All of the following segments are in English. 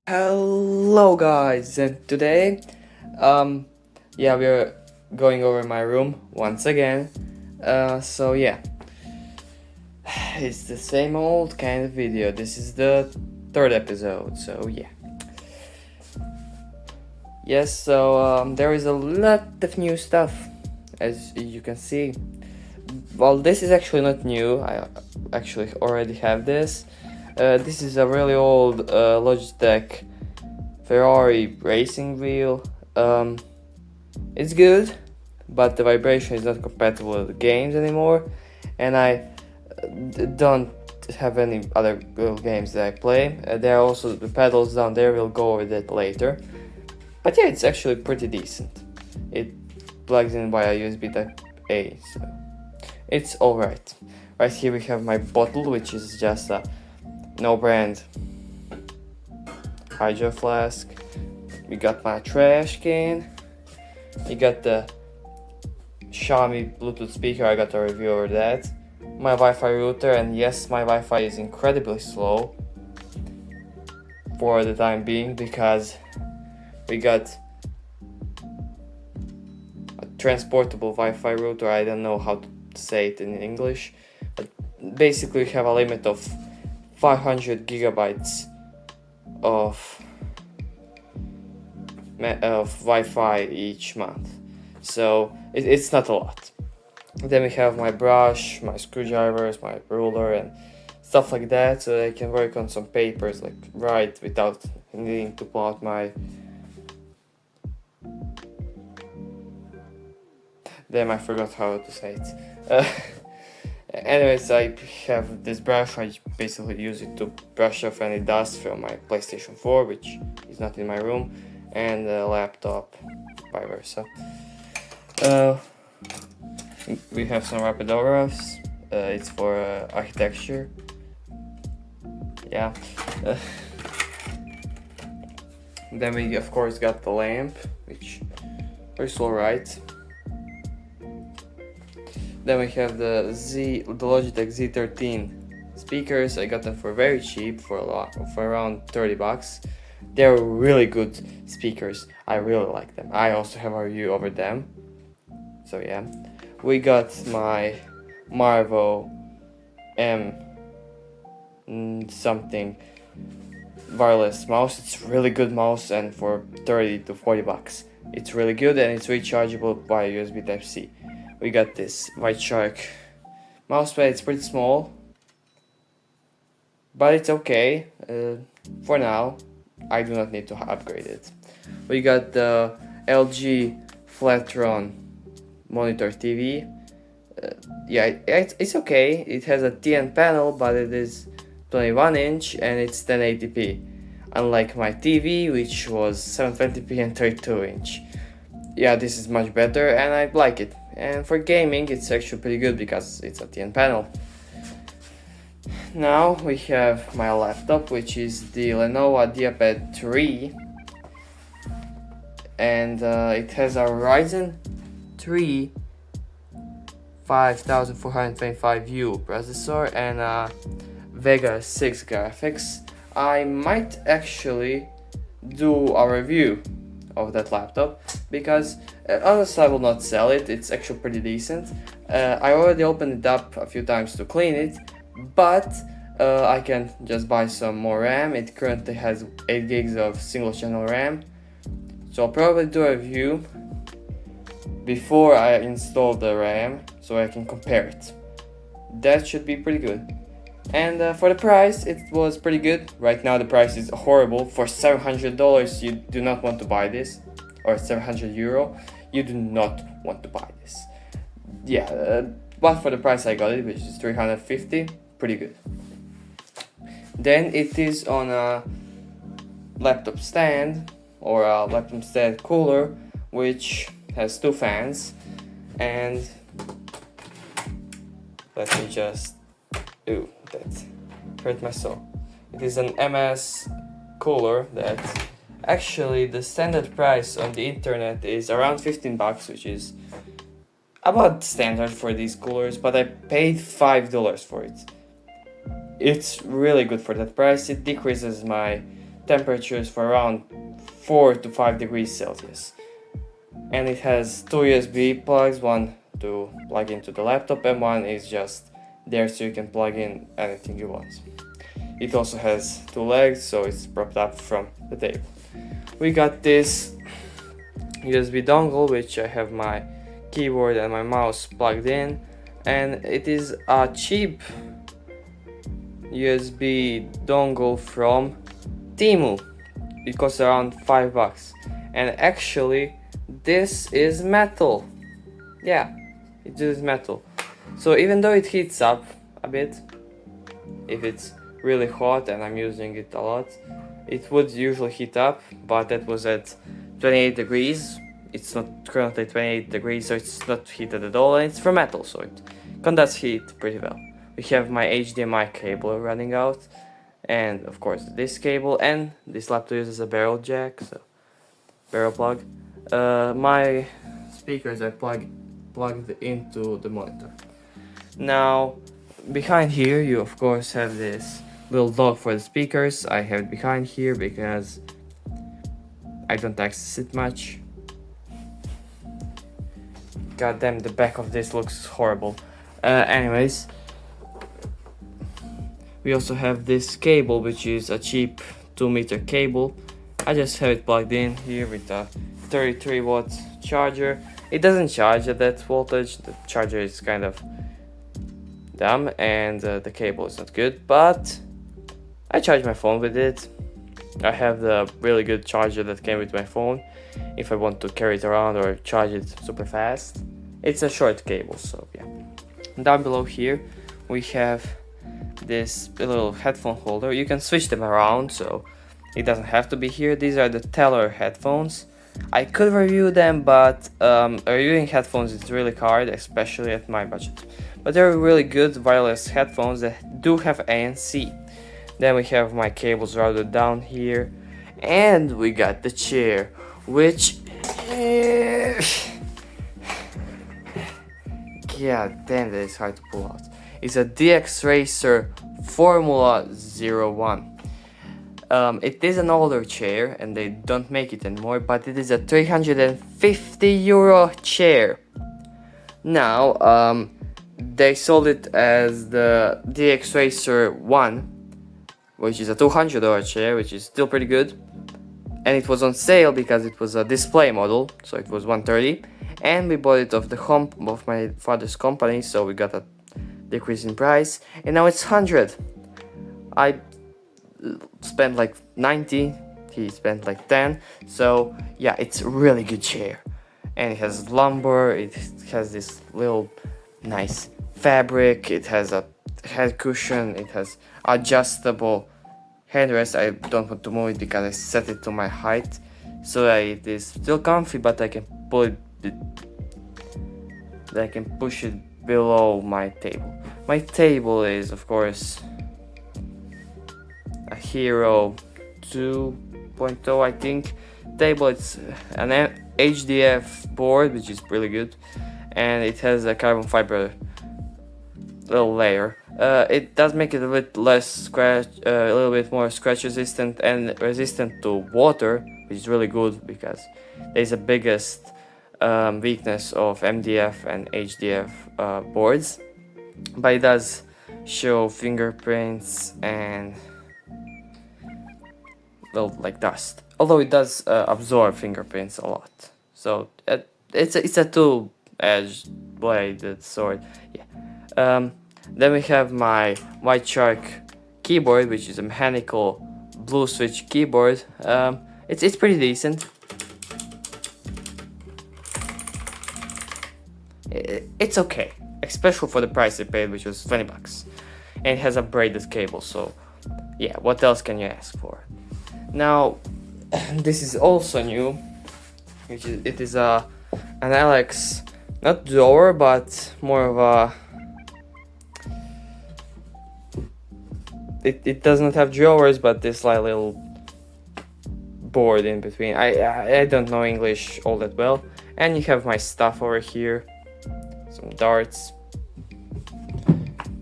Hello guys, and today, we're going over my room once again. So yeah, it's the same old kind of video. This is the third episode, so yeah. Yes, so there is a lot of new stuff, as you can see. Well, this is actually not new. I actually already have this. This is a really old Logitech Ferrari racing wheel. It's good, but the vibration is not compatible with the games anymore, and I don't have any other games that I play. There are also the pedals down there. We'll go over that later. But yeah, it's actually pretty decent. It plugs in via USB Type-A, so it's alright. Right here we have my bottle, which is just a no brand hydro flask. We got my trash can. We got the Xiaomi Bluetooth speaker. I got a review over that. My Wi-Fi router, and yes, my Wi-Fi is incredibly slow for the time being because we got a transportable Wi-Fi router. I don't know how to say it in English, but basically we have a limit of 500 gigabytes of Wi-Fi each month, so it's not a lot. Then we have my brush, my screwdrivers, my ruler, and stuff like that, so I can work on some papers, like write without needing to pull out my. Damn, I forgot how to say it. Anyways, I have this brush. I basically use it to brush off any dust from my PlayStation 4, which is not in my room, and the laptop, vice versa. We have some rapidographs. It's for architecture. Yeah. Then we of course got the lamp, which is alright. Then we have the Logitech Z13 speakers. I got them for very cheap, for around $30. They're really good speakers. I really like them. I also have a review over them. So yeah, we got my Marvo M something wireless mouse. It's really good mouse, and for $30 to $40, it's really good, and it's rechargeable via USB Type-C. We got this White Shark mousepad. It's pretty small, but it's okay. For now, I do not need to upgrade it. We got the LG Flatron monitor TV. It's okay. It has a TN panel, but it is 21 inch and it's 1080p. Unlike my TV, which was 720p and 32 inch. Yeah, this is much better and I like it. And for gaming, it's actually pretty good because it's a TN panel. Now we have my laptop, which is the Lenovo Ep.3, and it has a Ryzen 3 5425U processor and a Vega 6 graphics. I might actually do a review of that laptop because honestly I will not sell it. It's actually pretty decent. I already opened it up a few times to clean it, but I can just buy some more RAM. It currently has 8 gigs of single channel RAM, so I'll probably do a review before I install the RAM so I can compare it. That should be pretty good. And for the price, it was pretty good. Right now the price is horrible. For $700 you do not want to buy this, or €700, you do not want to buy this. Yeah, but for the price I got it, which is $350, pretty good. Then it is on a laptop stand, or a laptop stand cooler, which has 2 fans, and let me just, ooh, that hurt my soul. It is an MS cooler that actually the standard price on the internet is around $15, which is about standard for these coolers, but I paid $5 for it. It's really good for that price. It decreases my temperatures for around 4 to 5 degrees Celsius. And it has two USB plugs, one to plug into the laptop and one is just there so you can plug in anything you want. It also has two legs, so it's propped up from the table. We got this USB dongle, which I have my keyboard and my mouse plugged in, and it is a cheap USB dongle from Temu. It costs around $5, and actually this is metal. Yeah, it is metal. So even though it heats up a bit, if it's really hot and I'm using it a lot, it would usually heat up, but that was at 28 degrees. It's not currently 28 degrees, so it's not heated at all, and it's from metal, so it conducts heat pretty well. We have my HDMI cable running out, and of course this cable, and this laptop uses a barrel jack, so barrel plug. My speakers are plugged into the monitor. Now, behind here you of course have this little dock for the speakers. I have it behind here because I don't access it much. God damn, the back of this looks horrible. Anyways, we also have this cable, which is a cheap 2-meter cable. I just have it plugged in here with a 33-watt charger. It doesn't charge at that voltage. The charger is kind of dumb, and the cable is not good, but I charge my phone with it. I have the really good charger that came with my phone if I want to carry it around or charge it super fast. It's a short cable, so yeah. Down below here we have this little headphone holder. You can switch them around, so it doesn't have to be here. These are the Teller headphones. I could review them, but reviewing headphones is really hard, especially at my budget. But they're really good wireless headphones that do have ANC. Then we have my cables routed down here, and we got the chair, which God damn, that is hard to pull out. It's a DX Racer Formula 01. It is an older chair and they don't make it anymore, but it is a 350 euro chair. Now, they sold it as the DX Racer 1, which is a $200 chair, which is still pretty good. And it was on sale because it was a display model, so it was 130. And we bought it off the home of my father's company, so we got a decrease in price. And now it's 100. I spent like 90, he spent like 10. So yeah, it's a really good chair. And it has lumbar, it has this little nice fabric, it has a head cushion, it has adjustable headrest. I don't want to move it because I set it to my height, so that it is still comfy, but I can push it below my table. My table is of course a Hero 2.0, I think table. It's an HDF board, which is really good, and it has a carbon fiber little layer. It does make it a bit less scratch, a little bit more scratch resistant and resistant to water, which is really good because there's the biggest weakness of MDF and HDF boards. But it does show fingerprints and like dust. Although it does absorb fingerprints a lot. So it's a two-edged bladed sword. Yeah. Then we have my White Shark keyboard, which is a mechanical blue switch keyboard. It's pretty decent. It's okay, especially for the price I paid, which was $20. And it has a braided cable, so yeah, what else can you ask for? Now, this is also new, it is an Alex, not drawer, but more of a. It does not have drawers, but this like little board in between. I don't know English all that well. And you have my stuff over here, some darts.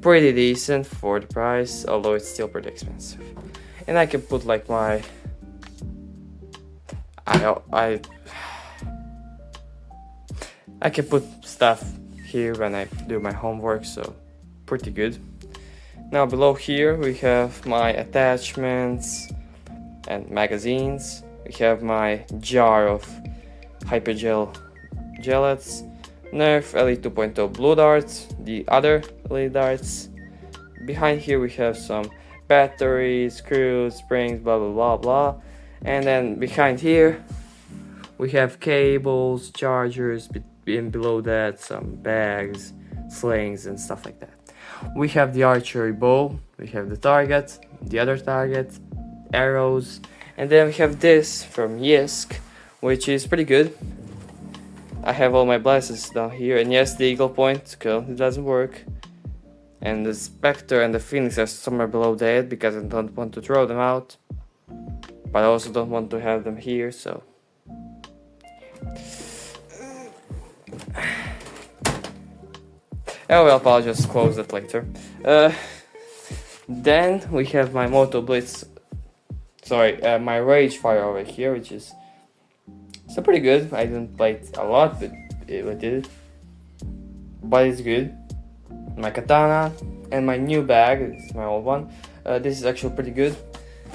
Pretty decent for the price, although it's still pretty expensive. And I can put like my I I can put stuff here when I do my homework, so pretty good. Now below here we have my attachments and magazines. We have my jar of hypergel gelates, Nerf LE 2.0 blue darts, the other LED darts. Behind here we have some batteries, screws, springs, blah blah blah blah. And then behind here we have cables, chargers, and below that some bags, slings and stuff like that. We have the archery bow, we have the target, the other target, arrows, and then we have this from Yisk, which is pretty good. I have all my blasters down here, and yes, the eagle point, cool, it doesn't work. And the Spectre and the Phoenix are somewhere below that because I don't want to throw them out. But I also don't want to have them here, so... Oh well, I'll just close that later. Then we have my Moto Blitz... Sorry, my Rage Fire over here, which is... still pretty good. I didn't play it a lot, but it did. But it's good. My katana and my new bag, this is my old one. This is actually pretty good.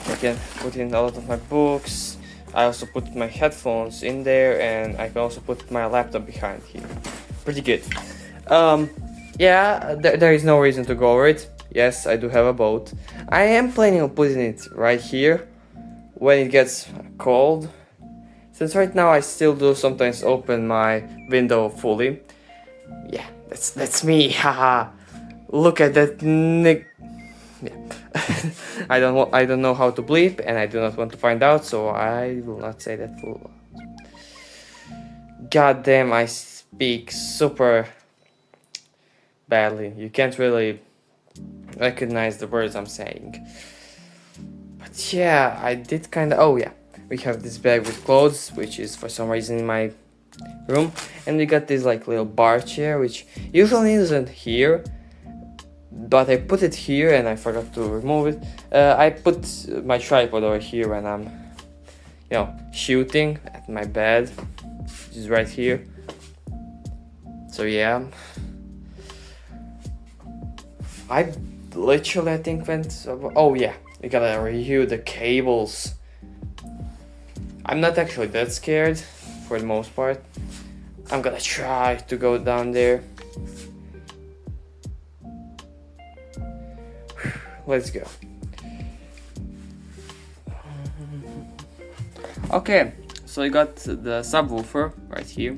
I can put in a lot of my books. I also put my headphones in there, and I can also put my laptop behind here. Pretty good. Yeah, there is no reason to go over it. Yes, I do have a boat. I am planning on putting it right here when it gets cold. Since right now I still do sometimes open my window fully. Yeah, that's me, haha. Look at that yeah. I don't know how to bleep, and I do not want to find out, so I will not say that full. God damn, I speak super badly. You can't really recognize the words I'm saying. But yeah, I did kinda... Oh yeah, we have this bag with clothes, which is for some reason in my room, and we got this like little bar chair, which usually isn't here, but I put it here and I forgot to remove it. I put my tripod over here when I'm, shooting at my bed, which is right here. So yeah, I think went over... Oh yeah, we gotta review the cables. I'm not actually that scared for the most part. I'm gonna try to go down there. Let's go. Okay, so I got the subwoofer right here.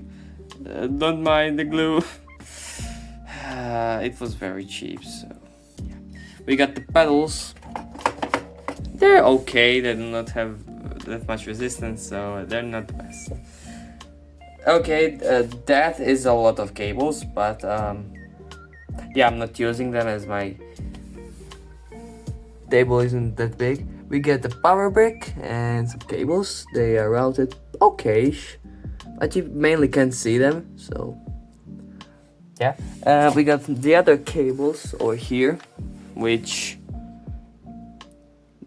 Don't mind the glue. It was very cheap, so yeah. We got the pedals. They're okay, they do not have that much resistance, so they're not the best. Okay, that is a lot of cables, but yeah, I'm not using them as my table isn't that big. We get the power brick and some cables. They are routed okay-ish, but you mainly can't see them, so yeah. We got the other cables over here, which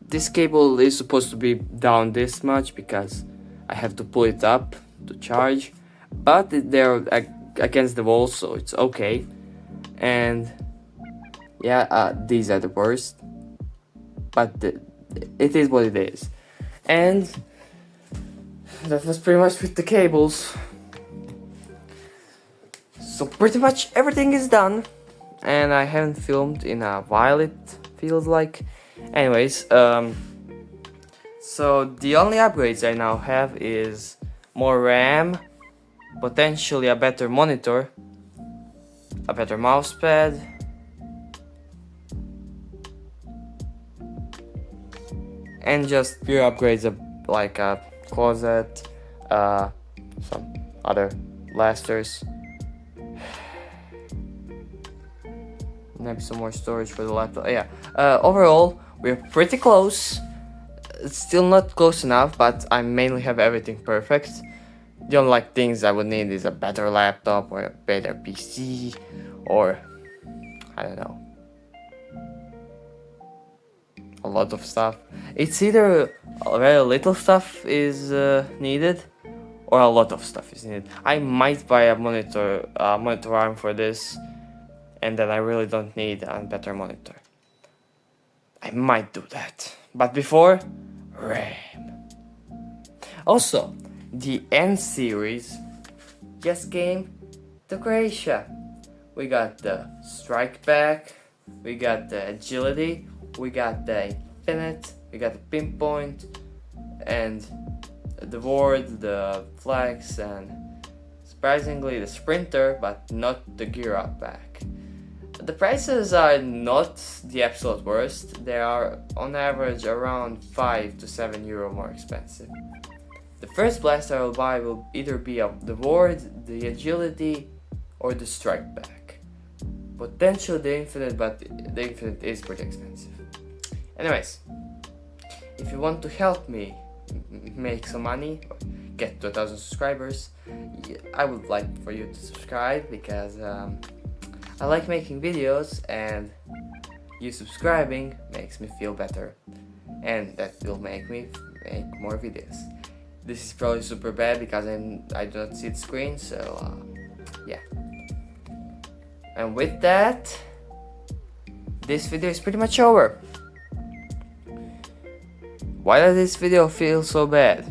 this cable is supposed to be down this much because I have to pull it up to charge, but they're against the wall, so it's okay. And yeah, these are the worst, but it is what it is. And that was pretty much with the cables. So pretty much everything is done, and I haven't filmed in a while, it feels like. Anyways, so the only upgrades I now have is more RAM, potentially a better monitor, a better mousepad, and just pure upgrades of like a closet, some other blasters, maybe some more storage for the laptop. Yeah, overall we're pretty close. It's still not close enough, but I mainly have everything perfect. The only things I would need is a better laptop or a better PC, or I don't know, a lot of stuff. It's either very little stuff is needed, or a lot of stuff is needed. I might buy a monitor arm for this, and then I really don't need a better monitor. I might do that. But before, RAM. Also, the N series just came to Croatia. We got the strike back, we got the agility, we got the infinite, we got the pinpoint, and the ward, the flags, and surprisingly the sprinter, but not the gear up back. The prices are not the absolute worst. They are on average around 5 to 7 euro more expensive. The first blaster I will buy will either be the ward, the agility, or the strike back. Potentially the infinite, but the infinite is pretty expensive. Anyways, if you want to help me make some money, or get to 1,000 subscribers, I would like for you to subscribe, because I like making videos, and you subscribing makes me feel better, and that will make me make more videos. This is probably super bad because I do not see the screen, so yeah. And with that, this video is pretty much over. Why does this video feel so bad?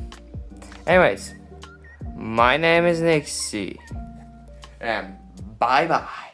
Anyways, my name is Nixie, and bye bye.